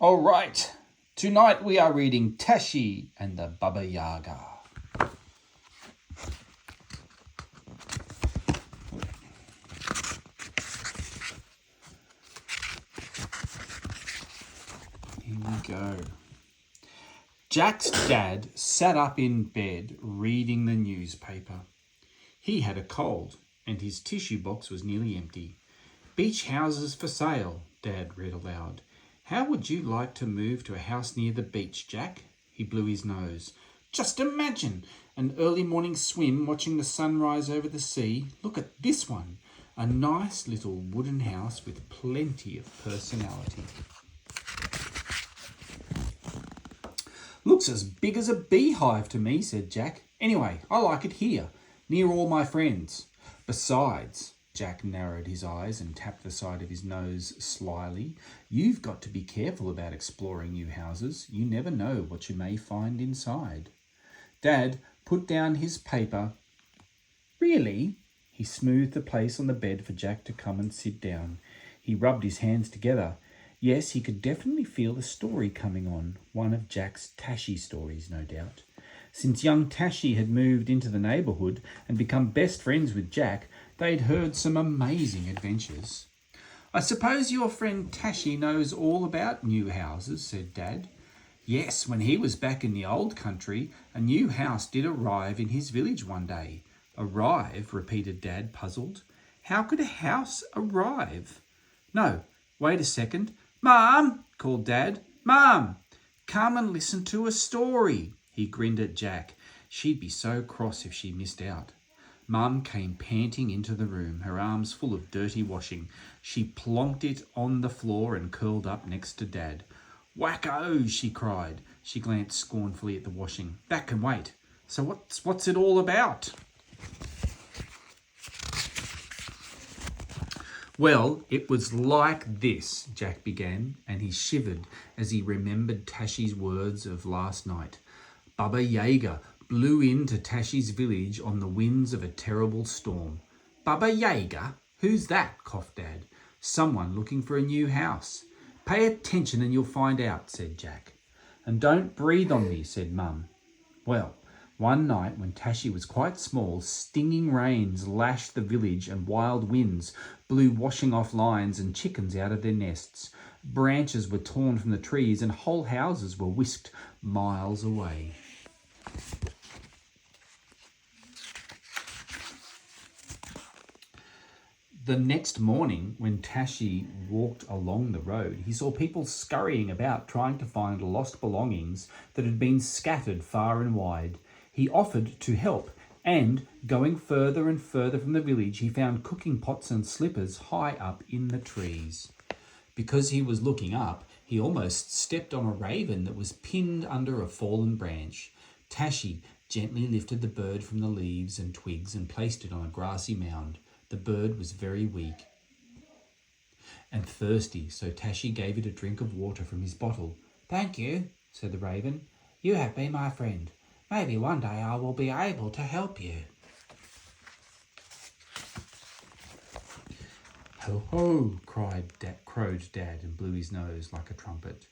All right, tonight we are reading Tashi and the Baba Yaga. Here we go. Jack's dad sat up in bed reading the newspaper. He had a cold and his tissue box was nearly empty. Beach houses for sale, Dad read aloud. How would you like to move to a house near the beach, Jack? He blew his nose. Just imagine an early morning swim watching the sunrise over the sea. Look at this one. A nice little wooden house with plenty of personality. Looks as big as a beehive to me, said Jack. Anyway, I like it here, near all my friends. Besides, Jack narrowed his eyes and tapped the side of his nose slyly, you've got to be careful about exploring new houses. You never know what you may find inside. Dad put down his paper. Really? He smoothed the place on the bed for Jack to come and sit down. He rubbed his hands together. Yes, he could definitely feel the story coming on, one of Jack's Tashi stories, no doubt. Since young Tashi had moved into the neighbourhood and become best friends with Jack, they'd heard some amazing adventures. I suppose your friend Tashi knows all about new houses, said Dad. Yes, when he was back in the old country, a new house did arrive in his village one day. Arrive, repeated Dad, puzzled. How could a house arrive? No, wait a second. Mum, called Dad. Mum, come and listen to a story. He grinned at Jack. She'd be so cross if she missed out. Mum came panting into the room, her arms full of dirty washing. She plonked it on the floor and curled up next to Dad. Wacko, she cried. She glanced scornfully at the washing. That can wait. So what's it all about? Well, it was like this, Jack began, and he shivered as he remembered Tashi's words of last night. Baba Yaga blew into Tashi's village on the winds of a terrible storm. Baba Yaga? Who's that? Coughed Dad. Someone looking for a new house. Pay attention and you'll find out, said Jack. And don't breathe on me, said Mum. Well, one night when Tashi was quite small, stinging rains lashed the village and wild winds blew washing off lines and chickens out of their nests. Branches were torn from the trees and whole houses were whisked miles away. The next morning, when Tashi walked along the road, he saw people scurrying about trying to find lost belongings that had been scattered far and wide. He offered to help, and, going further and further from the village, he found cooking pots and slippers high up in the trees. Because he was looking up, he almost stepped on a raven that was pinned under a fallen branch. Tashi gently lifted the bird from the leaves and twigs and placed it on a grassy mound. The bird was very weak and thirsty, so Tashi gave it a drink of water from his bottle. Thank you, said the raven. You have been my friend. Maybe one day I will be able to help you. Ho, ho, crowed Dad and blew his nose like a trumpet.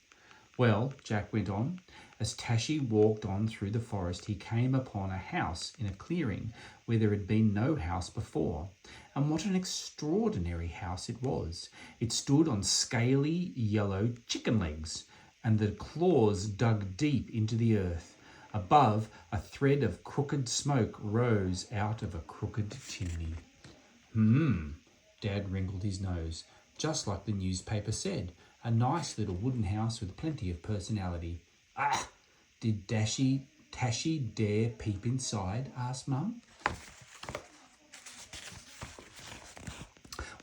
Well, Jack went on, as Tashi walked on through the forest, he came upon a house in a clearing where there had been no house before. And what an extraordinary house it was. It stood on scaly yellow chicken legs, and the claws dug deep into the earth. Above, a thread of crooked smoke rose out of a crooked chimney. Dad wrinkled his nose. Just like the newspaper said. A nice little wooden house with plenty of personality. Ah! Did Tashi dare peep inside? Asked Mum.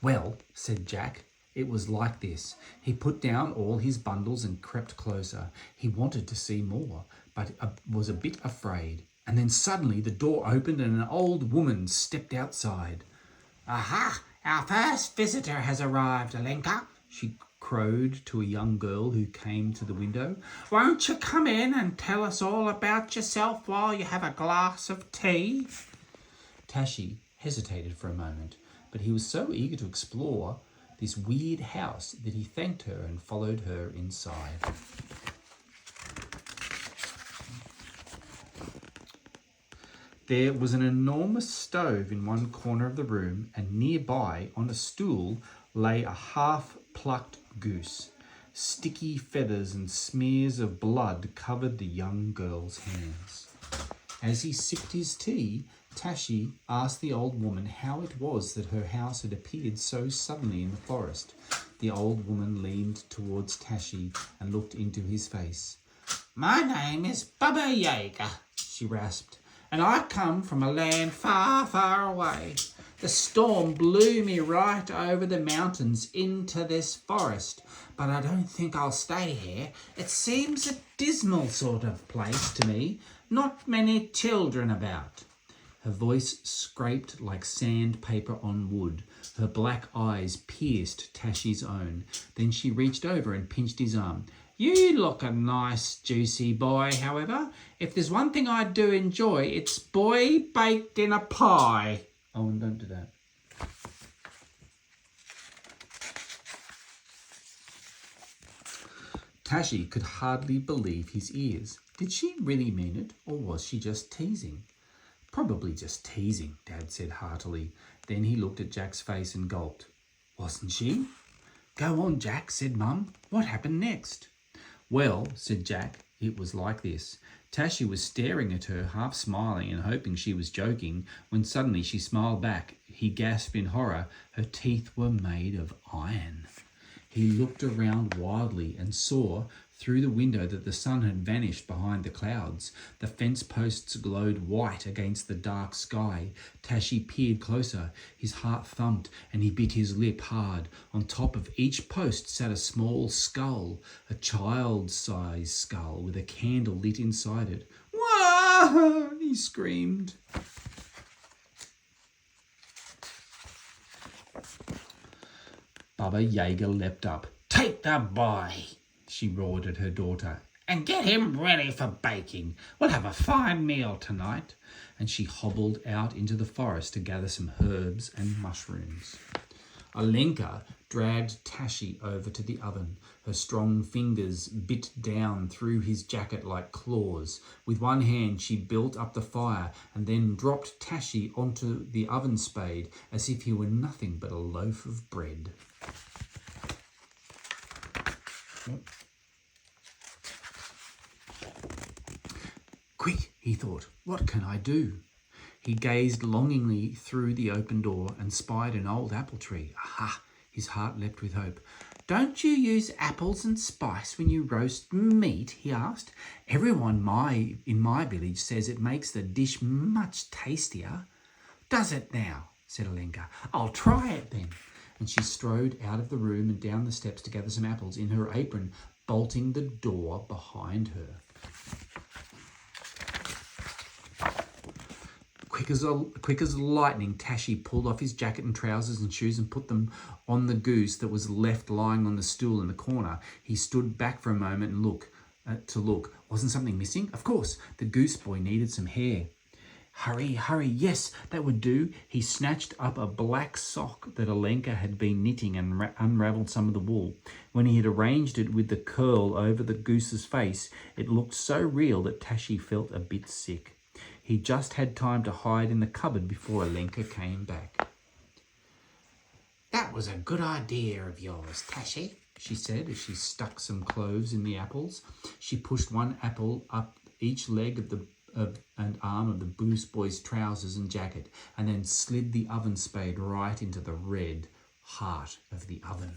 Well, said Jack, it was like this. He put down all his bundles and crept closer. He wanted to see more, but was a bit afraid. And then suddenly the door opened and an old woman stepped outside. Aha! Our first visitor has arrived, Alenka, she crowed to a young girl who came to the window. Won't you come in and tell us all about yourself while you have a glass of tea? Tashi hesitated for a moment, but he was so eager to explore this weird house that he thanked her and followed her inside. There was an enormous stove in one corner of the room, and nearby, on a stool, lay a half-plucked goose. Sticky feathers and smears of blood covered the young girl's hands. As he sipped his tea, Tashi asked the old woman how it was that her house had appeared so suddenly in the forest. The old woman leaned towards Tashi and looked into his face. "My name is Baba Yaga," she rasped, "and I come from a land far, far away. The storm blew me right over the mountains into this forest, but I don't think I'll stay here. It seems a dismal sort of place to me. Not many children about." Her voice scraped like sandpaper on wood. Her black eyes pierced Tashi's own. Then she reached over and pinched his arm. "You look a nice, juicy boy, however. If there's one thing I do enjoy, it's boy baked in a pie." Oh, and don't do that. Tashi could hardly believe his ears. Did she really mean it, or was she just teasing? "Probably just teasing," Dad said heartily. Then he looked at Jack's face and gulped. "Wasn't she?" "Go on, Jack," said Mum. "What happened next?" "Well," said Jack, "it was like this. Tashi was staring at her, half smiling and hoping she was joking, when suddenly she smiled back. He gasped in horror. Her teeth were made of iron. He looked around wildly and saw through the window that the sun had vanished behind the clouds. The fence posts glowed white against the dark sky. Tashi peered closer. His heart thumped and he bit his lip hard. On top of each post sat a small skull, a child-sized skull with a candle lit inside it. "Wah!" he screamed. Baba Yaga leapt up. "Take the boy," she roared at her daughter, "and get him ready for baking. We'll have a fine meal tonight." And she hobbled out into the forest to gather some herbs and mushrooms. Alenka dragged Tashi over to the oven. Her strong fingers bit down through his jacket like claws. With one hand she built up the fire and then dropped Tashi onto the oven spade as if he were nothing but a loaf of bread. "Quick," he thought, "what can I do?" He gazed longingly through the open door and spied an old apple tree. Aha! His heart leapt with hope. "Don't you use apples and spice when you roast meat?" he asked. "Everyone in my village says it makes the dish much tastier." "Does it now?" said Alenka. "I'll try it then." And she strode out of the room and down the steps to gather some apples in her apron, bolting the door behind her. Quick as lightning, Tashi pulled off his jacket and trousers and shoes and put them on the goose that was left lying on the stool in the corner. He stood back for a moment and look. Wasn't something missing? Of course, the goose boy needed some hair. Hurry, yes, that would do." He snatched up a black sock that Alenka had been knitting and unravelled some of the wool. When he had arranged it with the curl over the goose's face, it looked so real that Tashi felt a bit sick. He just had time to hide in the cupboard before Alenka came back. "That was a good idea of yours, Tashi," she said as she stuck some cloves in the apples. She pushed one apple up each leg and arm of the goose boy's trousers and jacket, and then slid the oven spade right into the red heart of the oven.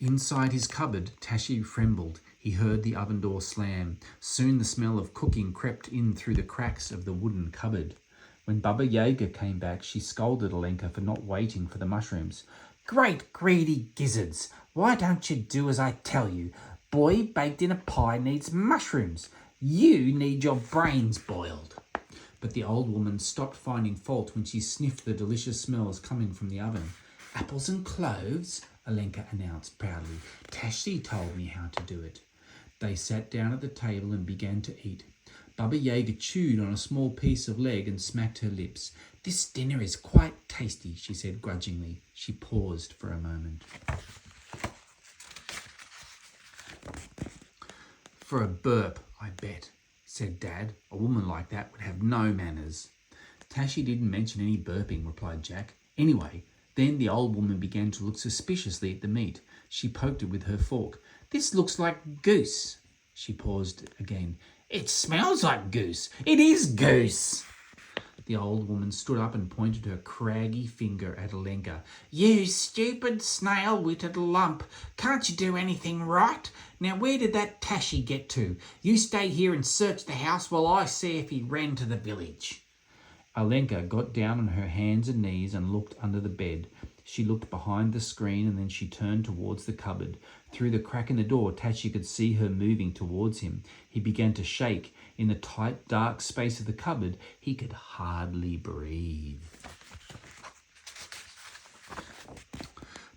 Inside his cupboard, Tashi trembled. He heard the oven door slam. Soon the smell of cooking crept in through the cracks of the wooden cupboard. When Baba Yaga came back, she scolded Alenka for not waiting for the mushrooms. "Great greedy gizzards! Why don't you do as I tell you? Boy baked in a pie needs mushrooms. You need your brains boiled." But the old woman stopped finding fault when she sniffed the delicious smells coming from the oven. "Apples and cloves," Alenka announced proudly. "Tashi told me how to do it." They sat down at the table and began to eat. Baba Yaga chewed on a small piece of leg and smacked her lips. This dinner is quite tasty, she said grudgingly. She paused for a moment. For a burp, I bet, said Dad. A woman like that would have no manners. Tashi didn't mention any burping, replied Jack. Anyway, then the old woman began to look suspiciously at the meat. She poked it with her fork. This looks like goose. She paused again. It smells like goose. It is goose. The old woman stood up and pointed her craggy finger at Alenka. You stupid snail-witted lump. Can't you do anything right? Now where did that Tashi get to? You stay here and search the house while I see if he ran to the village. Alenka got down on her hands and knees and looked under the bed. She looked behind the screen and then she turned towards the cupboard. Through the crack in the door, Tashi could see her moving towards him. He began to shake. In the tight, dark space of the cupboard, he could hardly breathe.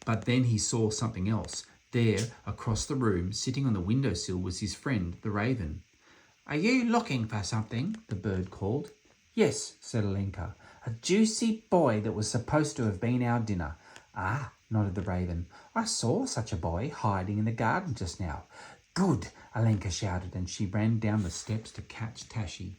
But then he saw something else. There, across the room, sitting on the windowsill, was his friend, the raven. Are you looking for something? The bird called. Yes, said Alenka. A juicy boy that was supposed to have been our dinner. Ah, nodded the raven. I saw such a boy hiding in the garden just now. Good, Alenka shouted, and she ran down the steps to catch Tashi.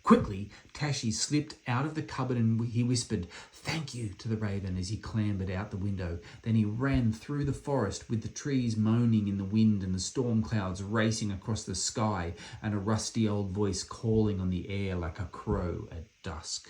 Quickly, Tashi slipped out of the cupboard and he whispered, "Thank you," to the raven as he clambered out the window. Then he ran through the forest with the trees moaning in the wind and the storm clouds racing across the sky and a rusty old voice calling on the air like a crow at dusk.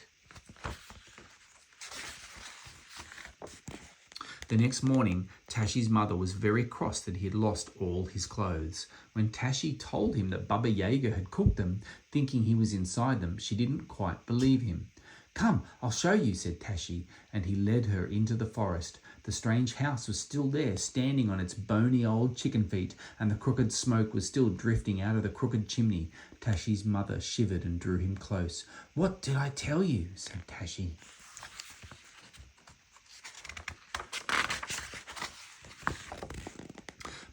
The next morning, Tashi's mother was very cross that he had lost all his clothes. When Tashi told him that Baba Yaga had cooked them, thinking he was inside them, she didn't quite believe him. Come, I'll show you, said Tashi, and he led her into the forest. The strange house was still there, standing on its bony old chicken feet, and the crooked smoke was still drifting out of the crooked chimney. Tashi's mother shivered and drew him close. What did I tell you? Said Tashi.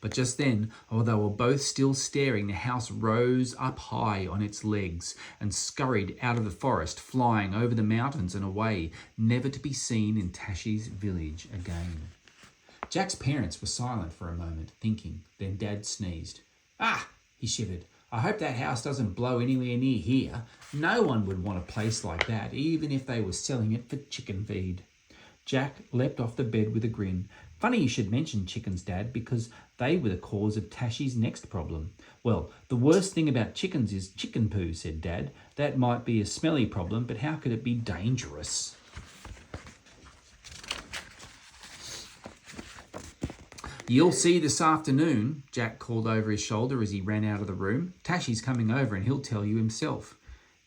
But just then, while they were both still staring, the house rose up high on its legs and scurried out of the forest, flying over the mountains and away, never to be seen in Tashi's village again. Jack's parents were silent for a moment, thinking. Then Dad sneezed. Ah, he shivered. I hope that house doesn't blow anywhere near here. No one would want a place like that, even if they were selling it for chicken feed. Jack leapt off the bed with a grin. Funny you should mention chickens, Dad, because they were the cause of Tashi's next problem. Well, the worst thing about chickens is chicken poo, said Dad. That might be a smelly problem, but how could it be dangerous? You'll see this afternoon, Jack called over his shoulder as he ran out of the room. Tashi's coming over and he'll tell you himself.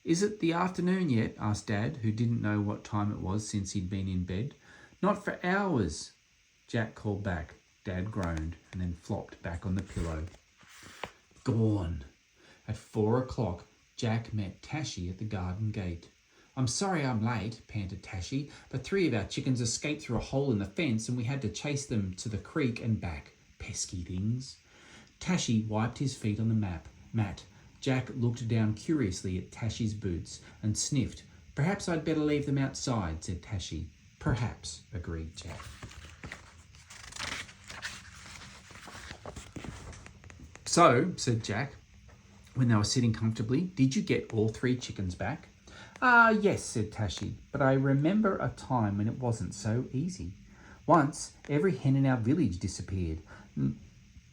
Is it the afternoon yet? Asked Dad, who didn't know what time it was since he'd been in bed. Not for hours, Jack called back. Dad groaned and then flopped back on the pillow. Gone. At 4 o'clock, Jack met Tashi at the garden gate. I'm sorry I'm late, panted Tashi, but 3 of our chickens escaped through a hole in the fence and we had to chase them to the creek and back. Pesky things. Tashi wiped his feet on the mat. Jack looked down curiously at Tashi's boots and sniffed. Perhaps I'd better leave them outside, said Tashi. Perhaps, agreed Jack. So, said Jack, when they were sitting comfortably, did you get all 3 chickens back? Yes, said Tashi, but I remember a time when it wasn't so easy. Once, every hen in our village disappeared.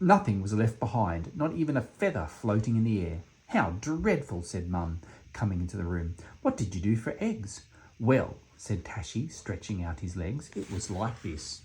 Nothing was left behind, not even a feather floating in the air. How dreadful, said Mum, coming into the room. What did you do for eggs? Well, said Tashi, stretching out his legs, it was like this.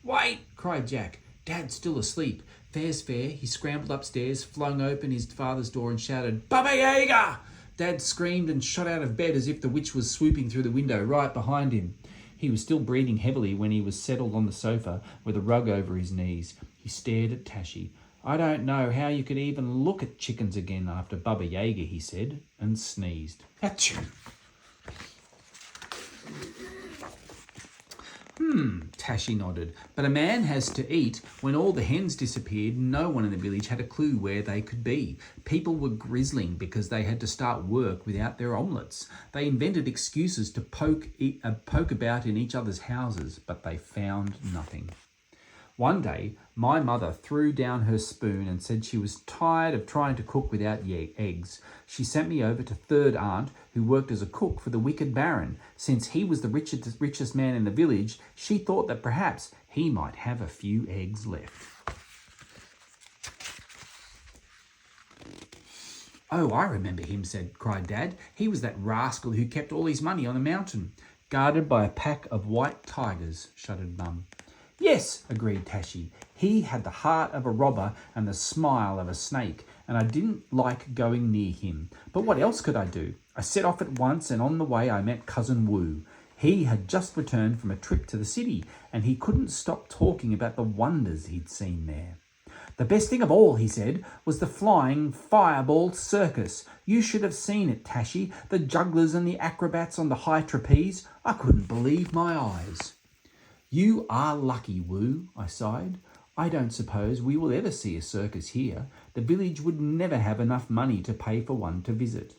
Wait, cried Jack. Dad's still asleep. Fair's fair. He scrambled upstairs, flung open his father's door and shouted, Baba Yaga! Dad screamed and shot out of bed as if the witch was swooping through the window right behind him. He was still breathing heavily when he was settled on the sofa with a rug over his knees. He stared at Tashi. I don't know how you could even look at chickens again after Baba Yaga, he said, and sneezed. Achoo! Tashi nodded. But a man has to eat. When all the hens disappeared, no one in the village had a clue where they could be. People were grizzling because they had to start work without their omelettes. They invented excuses to poke about in each other's houses, but they found nothing. One day, my mother threw down her spoon and said she was tired of trying to cook without eggs. She sent me over to third aunt, who worked as a cook for the wicked Baron. Since he was the richest man in the village, she thought that perhaps he might have a few eggs left. "Oh, I remember him," cried Dad. "He was that rascal who kept all his money on the mountain." "Guarded by a pack of white tigers," shuddered Mum. "Yes," agreed Tashi. "He had the heart of a robber and the smile of a snake, and I didn't like going near him. But what else could I do? I set off at once, and on the way I met Cousin Wu. He had just returned from a trip to the city, and he couldn't stop talking about the wonders he'd seen there. The best thing of all, he said, was the flying fireball circus. You should have seen it, Tashi. The jugglers and the acrobats on the high trapeze. I couldn't believe my eyes." "You are lucky, Wu," I sighed. "I don't suppose we will ever see a circus here. The village would never have enough money to pay for one to visit."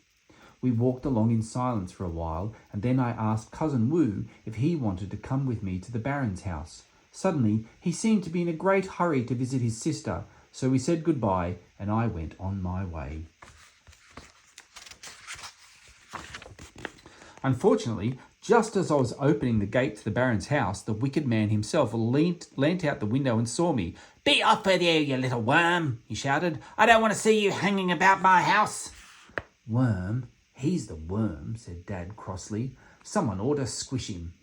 We walked along in silence for a while, and then I asked Cousin Wu if he wanted to come with me to the Baron's house. Suddenly, he seemed to be in a great hurry to visit his sister, so we said goodbye, and I went on my way. Unfortunately, just as I was opening the gate to the Baron's house, the wicked man himself leant out the window and saw me. "Be off with you, you little worm," he shouted. "I don't want to see you hanging about my house." "Worm? He's the worm," said Dad crossly. "Someone ought to squish him."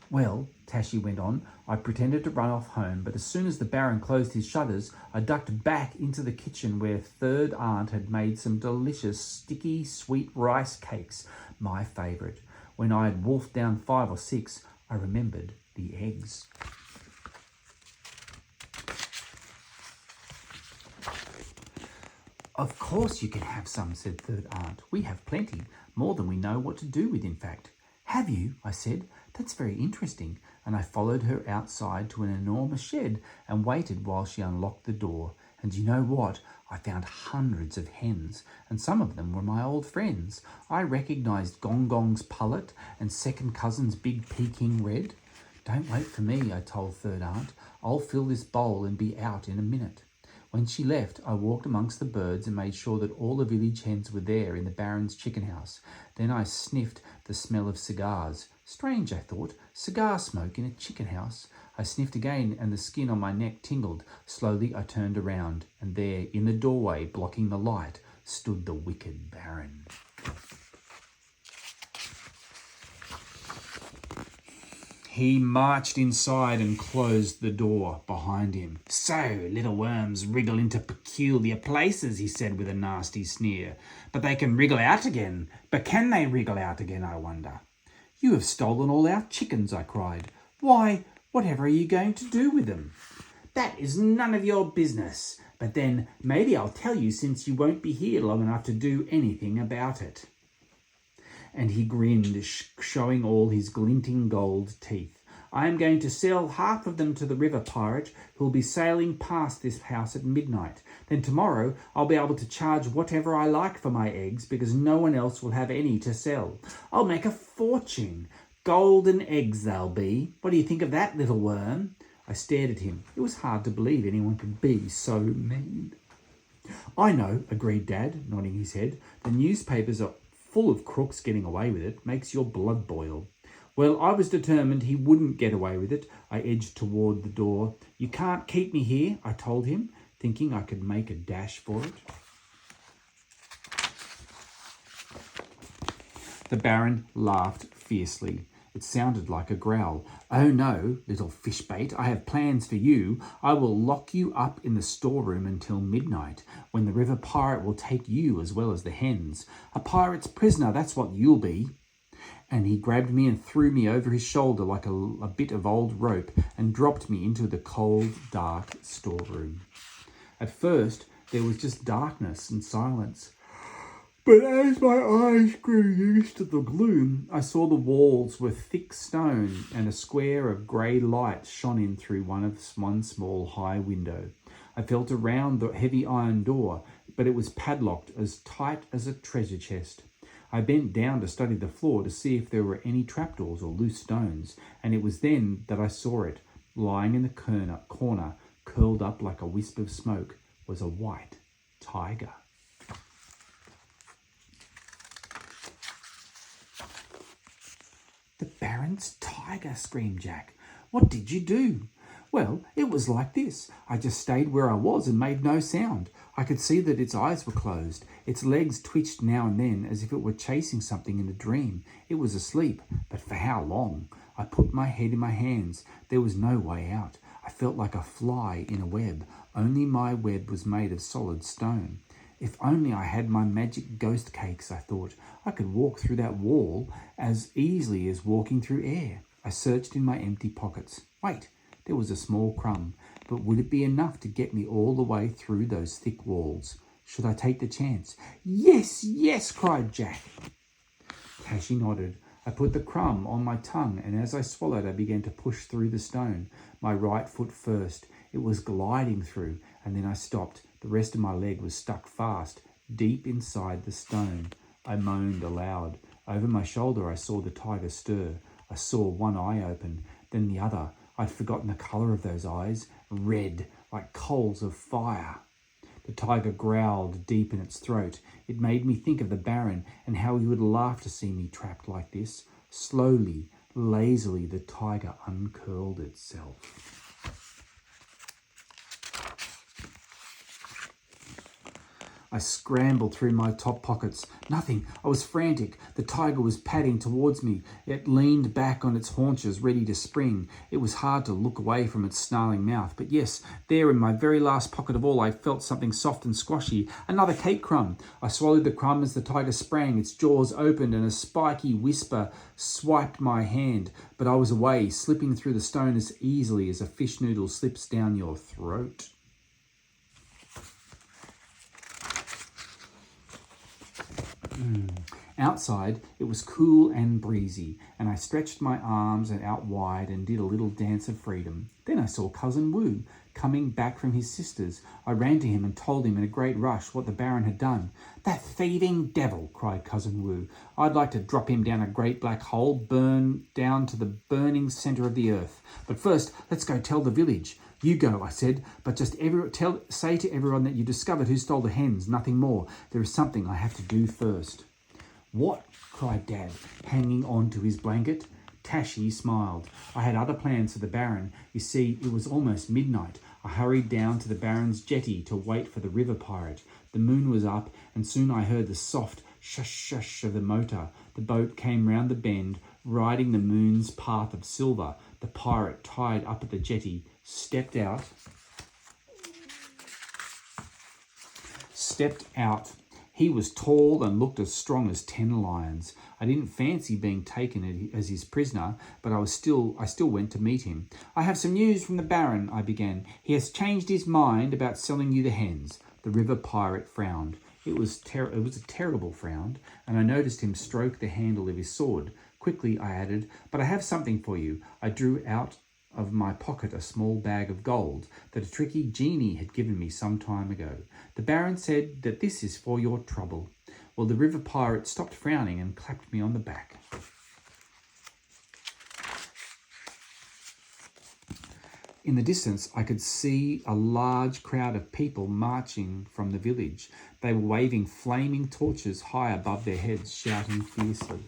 "Well," Tashi went on, "I pretended to run off home, but as soon as the Baron closed his shutters, I ducked back into the kitchen where third aunt had made some delicious, sticky, sweet rice cakes, my favourite. When I had wolfed down 5 or 6, I remembered the eggs." "Of course you can have some," said third aunt. "We have plenty, more than we know what to do with, in fact." "Have you?" I said. "That's very interesting." And I followed her outside to an enormous shed and waited while she unlocked the door. And you know what? I found hundreds of hens, and some of them were my old friends. I recognised Gong Gong's pullet and second cousin's big Peking red. "Don't wait for me," I told third aunt. "I'll fill this bowl and be out in a minute." When she left, I walked amongst the birds and made sure that all the village hens were there in the Baron's chicken house. Then I sniffed the smell of cigars. Strange, I thought, cigar smoke in a chicken house. I sniffed again, and the skin on my neck tingled. Slowly I turned around, and there, in the doorway, blocking the light, stood the wicked Baron. He marched inside and closed the door behind him. "So, little worms wriggle into peculiar places," he said with a nasty sneer. "But they can wriggle out again. But can they wriggle out again, I wonder?" "You have stolen all our chickens," I cried. "Why, whatever are you going to do with them?" "That is none of your business. But then, maybe I'll tell you since you won't be here long enough to do anything about it." And he grinned, showing all his glinting gold teeth. "I am going to sell half of them to the river pirate who will be sailing past this house at midnight. Then tomorrow I'll be able to charge whatever I like for my eggs because no one else will have any to sell. I'll make a fortune. Golden eggs they'll be. What do you think of that, little worm?" I stared at him. It was hard to believe anyone could be so mean. "I know," agreed Dad, nodding his head. "The newspapers are full of crooks getting away with it. Makes your blood boil." Well, I was determined he wouldn't get away with it. I edged toward the door. "You can't keep me here," I told him, thinking I could make a dash for it. The Baron laughed fiercely. It sounded like a growl. "Oh no, little fishbait, I have plans for you. I will lock you up in the storeroom until midnight, when the river pirate will take you as well as the hens. A pirate's prisoner, that's what you'll be." And he grabbed me and threw me over his shoulder like a bit of old rope and dropped me into the cold, dark storeroom. At first, there was just darkness and silence. But as my eyes grew used to the gloom, I saw the walls were thick stone and a square of grey light shone in through one small high window. I felt around the heavy iron door, but it was padlocked as tight as a treasure chest. I bent down to study the floor to see if there were any trapdoors or loose stones, and it was then that I saw it. Lying in the corner, curled up like a wisp of smoke, was a white tiger. "The Baron's tiger," screamed Jack. "What did you do?" "Well, it was like this. I just stayed where I was and made no sound. I could see that its eyes were closed. Its legs twitched now and then as if it were chasing something in a dream. It was asleep, but for how long? I put my head in my hands. There was no way out. I felt like a fly in a web, only my web was made of solid stone. If only I had my magic ghost cakes, I thought. I could walk through that wall as easily as walking through air. I searched in my empty pockets. Wait, there was a small crumb, but would it be enough to get me all the way through those thick walls? Should I take the chance? "Yes, yes," cried Jack. Tashi nodded. I put the crumb on my tongue, and as I swallowed, I began to push through the stone. My right foot first. It was gliding through, and then I stopped. The rest of my leg was stuck fast, deep inside the stone. I moaned aloud. Over my shoulder, I saw the tiger stir. I saw one eye open, then the other. I'd forgotten the colour of those eyes, red, like coals of fire. The tiger growled deep in its throat. It made me think of the Baron and how he would laugh to see me trapped like this. Slowly, lazily, the tiger uncurled itself. I scrambled through my top pockets. Nothing. I was frantic. The tiger was padding towards me. It leaned back on its haunches, ready to spring. It was hard to look away from its snarling mouth. But yes, there in my very last pocket of all, I felt something soft and squashy. Another cake crumb. I swallowed the crumb as the tiger sprang. Its jaws opened and a spiky whisper swiped my hand. But I was away, slipping through the stone as easily as a fish noodle slips down your throat. Outside, it was cool and breezy, and I stretched my arms out wide and did a little dance of freedom. Then I saw Cousin Wu coming back from his sisters. I ran to him and told him in a great rush what the Baron had done. "That thieving devil!" cried Cousin Wu. "I'd like to drop him down a great black hole, burn down to the burning centre of the earth. But first, let's go tell the village." "You go," I said, "but just say to everyone that you discovered who stole the hens, nothing more. There is something I have to do first." "What?" cried Dad, hanging on to his blanket. Tashi smiled. "I had other plans for the Baron. You see, it was almost midnight. I hurried down to the Baron's jetty to wait for the river pirate. The moon was up, and soon I heard the soft shush-shush of the motor. The boat came round the bend, riding the moon's path of silver. The pirate, tied up at the jetty, stepped out. He was tall and looked as strong as 10 lions. I didn't fancy being taken as his prisoner, but I still went to meet him. "I have some news from the Baron," I began. "He has changed his mind about selling you the hens." The river pirate frowned. It was a terrible frown, and I noticed him stroke the handle of his sword. Quickly, I added, "But I have something for you." I drew out of my pocket a small bag of gold that a tricky genie had given me some time ago. "The Baron said that this is for your trouble." Well, the river pirate stopped frowning and clapped me on the back. In the distance, I could see a large crowd of people marching from the village. They were waving flaming torches high above their heads, shouting fiercely.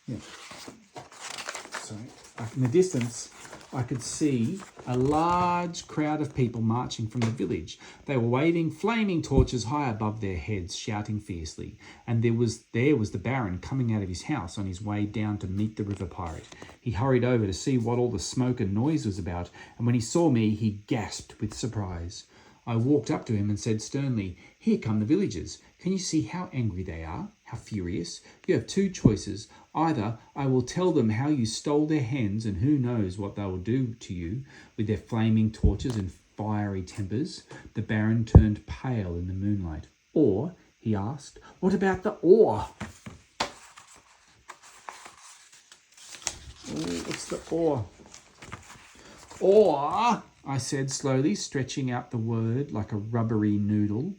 Yeah. So, in the distance, I could see a large crowd of people marching from the village. They were waving flaming torches high above their heads, shouting fiercely. And there was the Baron coming out of his house on his way down to meet the river pirate. He hurried over to see what all the smoke and noise was about, and when he saw me, he gasped with surprise. I walked up to him and said sternly, "Here come the villagers. Can you see how angry they are? How furious? You have two choices. Either I will tell them how you stole their hens, and who knows what they will do to you with their flaming torches and fiery tempers, the Baron turned pale in the moonlight. Or, he asked, what about the ore? What's the ore? Ore, I said slowly, stretching out the word like a rubbery noodle.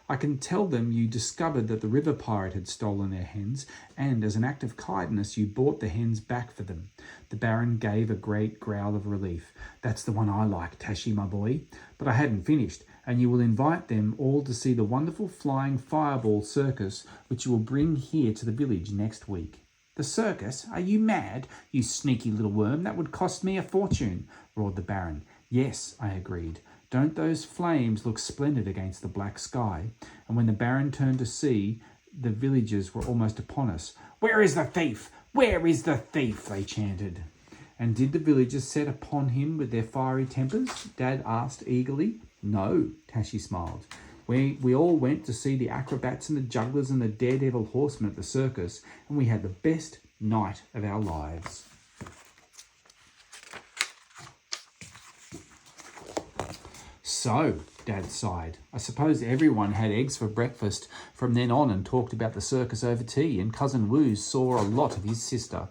I can tell them you discovered that the river pirate had stolen their hens, and as an act of kindness you bought the hens back for them. The Baron gave a great growl of relief. That's the one I like, Tashi, my boy. But I hadn't finished, and you will invite them all to see the wonderful flying fireball circus, which you will bring here to the village next week. The circus? Are you mad, you sneaky little worm? That would cost me a fortune, roared the Baron. Yes, I agreed. Don't those flames look splendid against the black sky? And when the Baron turned to see, the villagers were almost upon us. Where is the thief? Where is the thief? They chanted. And did the villagers set upon him with their fiery tempers? Dad asked eagerly. No, Tashi smiled. We all went to see the acrobats and the jugglers and the daredevil horsemen at the circus, and we had the best night of our lives. So, Dad sighed. I suppose everyone had eggs for breakfast from then on and talked about the circus over tea, and Cousin Woo saw a lot of his sister.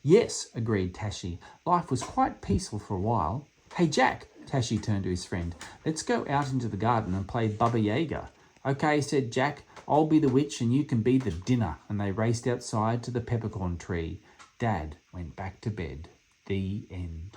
Yes, agreed Tashi. Life was quite peaceful for a while. Hey, Jack, Tashi turned to his friend. Let's go out into the garden and play Baba Yaga. Okay, said Jack. I'll be the witch and you can be the dinner. And they raced outside to the peppercorn tree. Dad went back to bed. The end.